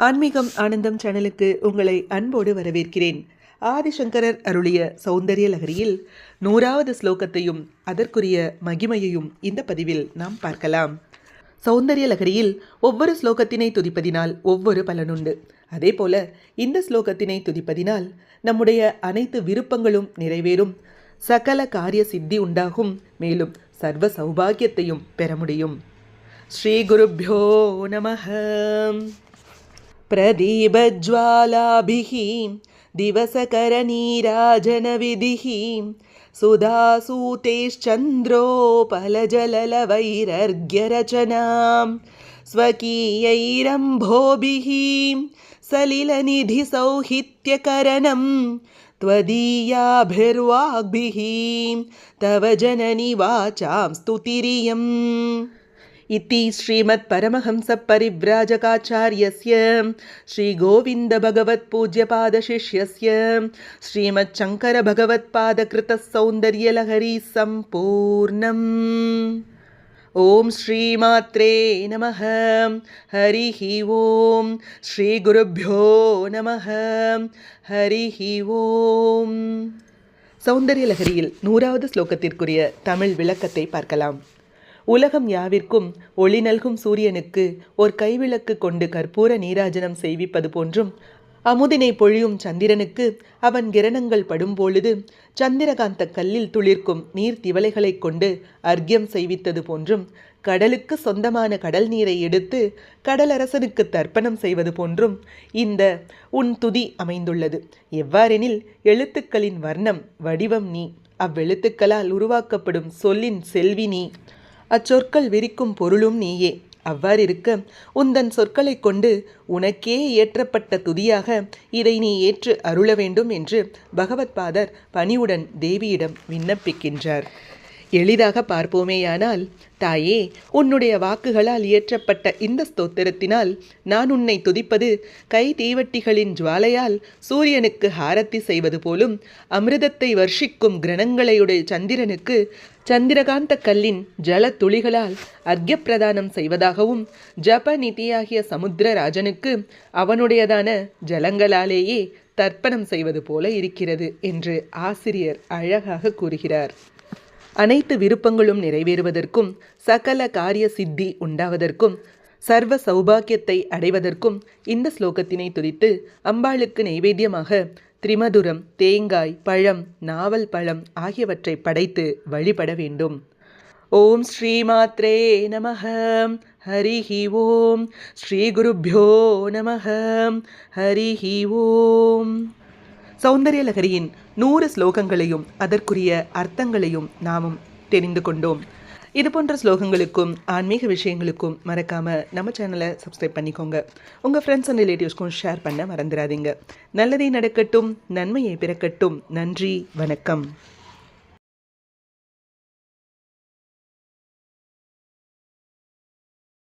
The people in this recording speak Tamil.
ஆன்மீகம் ஆனந்தம் சேனலுக்கு உங்களை அன்போடு வரவேற்கிறேன். ஆதிசங்கரர் அருளிய சௌந்தரிய லகரியில் 100வது ஸ்லோகத்தையும் அதற்குரிய மகிமையையும் இந்த பதிவில் நாம் பார்க்கலாம். சௌந்தரிய லகரியில் ஒவ்வொரு ஸ்லோகத்தினை துதிப்பதினால் ஒவ்வொரு பலனுண்டு. அதே போல இந்த ஸ்லோகத்தினை துதிப்பதினால் நம்முடைய அனைத்து விருப்பங்களும் நிறைவேறும், சகல காரிய சித்தி உண்டாகும், மேலும் சர்வ சௌபாகியத்தையும் பெற முடியும். ஸ்ரீ குருப்யோ நமஹ. प्रदीपज्वालाभिः दिवसकरनीराजनविधिः सुधासूतेश्चन्द्रोपलजललवैरर्घ्यरचनां स्वकीयैरम्भोभिः सलिलनिधिसौहित्यकरणं त्वदीयाभिर्वाग्भिः तव जननि वाचां स्तुतिरियम्. इति श्रीमद् परमहंस परिव्राजकाचार्यस्य श्री गोविंद भगवत् पूज्यपाद शिष्यस्य श्रीमद् शंकर भगवत्पाद कृत सौंदर्य लहरी संपूर्णम्. ओम श्रीमात्रे नमः. हरिः ओम. श्री गुरुभ्यो नमः. हरिः ओम. சௌந்தரிய லகரியில் 100வது ஸ்லோகத்திற்குரிய தமிழ் விளக்கத்தை பார்க்கலாம். உலகம் யாவிற்கும் ஒளி நல்கும் சூரியனுக்கு ஒரு கைவிளக்கு கொண்டு கற்பூர நீராஜனம் செய்விப்பது போன்றும், அமுதினை பொழியும் சந்திரனுக்கு அவன் கிரணங்கள் படும்பொழுது சந்திரகாந்த கல்லில் துளிர்க்கும் நீர் திவலைகளை கொண்டு அர்க்கியம் செய்வித்தது போன்றும், கடலுக்கு சொந்தமான கடல் நீரை எடுத்து கடலரசனுக்கு தர்ப்பணம் செய்வது போன்றும் இந்த உன் துதி அமைந்துள்ளது. எவ்வாறெனில் எழுத்துக்களின் வர்ணம் வடிவம் நீ, அவ்வெழுத்துக்களால் உருவாக்கப்படும் சொல்லின் செல்வி நீ, அச்சொற்கள் விரிக்கும் பொருளும் நீயே. அவ்வாறிருக்க உந்தன் சொற்களை கொண்டு உனக்கே ஏற்றப்பட்ட துதியாக இதை நீ ஏற்று அருள வேண்டும் என்று பகவத்பாதர் பணிவுடன் தேவியிடம் விண்ணப்பிக்கின்றார். எளிதாக பார்ப்போமேயானால், தாயே, உன்னுடைய வாக்குகளால் இயற்றப்பட்ட இந்த ஸ்தோத்திரத்தினால் நான் உன்னை துதிப்பது கை தீவட்டிகளின் ஜுவாலையால் சூரியனுக்கு ஹாரத்தி செய்வது போலும், அமிர்தத்தை வர்ஷிக்கும் கிரணங்களையுடைய சந்திரனுக்கு சந்திரகாந்த கல்லின் ஜல துளிகளால் அர்க்ய பிரதானம் செய்வதாகவும், ஜப நிதியாகிய சமுத்திரராஜனுக்கு அவனுடையதான ஜலங்களாலேயே தர்ப்பணம் செய்வது போல இருக்கிறது என்று ஆசிரியர் அழகாக கூறுகிறார். அனைத்து விருப்பங்களும் நிறைவேறுவதற்கும், சகல காரிய சித்தி உண்டாவதற்கும், சர்வ சௌபாக்கியத்தை அடைவதற்கும் இந்த ஸ்லோகத்தினை துதித்து அம்பாளுக்கு நைவேத்தியமாக திரிமதுரம், தேங்காய், பழம், நாவல் பழம் ஆகியவற்றை படைத்து வழிபட வேண்டும். ஓம் ஸ்ரீமாத்ரே நமஹ. ஹரிஹி ஓம். ஸ்ரீ குருப்யோ நமஹ. ஹரிஹி ஓம். சௌந்தரிய லகரியின் 100 ஸ்லோகங்களையும் அதற்குரிய அர்த்தங்களையும் நாமும் தெரிந்து கொண்டோம். இது போன்ற ஸ்லோகங்களுக்கும் ஆன்மீக விஷயங்களுக்கும் மறக்காம நம்ம சேனலை சப்ஸ்கிரைப் பண்ணிக்கோங்க. உங்கள் ஃப்ரெண்ட்ஸ் அண்ட் ரிலேட்டிவ்ஸ்க்கும் ஷேர் பண்ண மறந்துடாதீங்க. நல்லதே நடக்கட்டும், நன்மையை பிறக்கட்டும். நன்றி, வணக்கம்.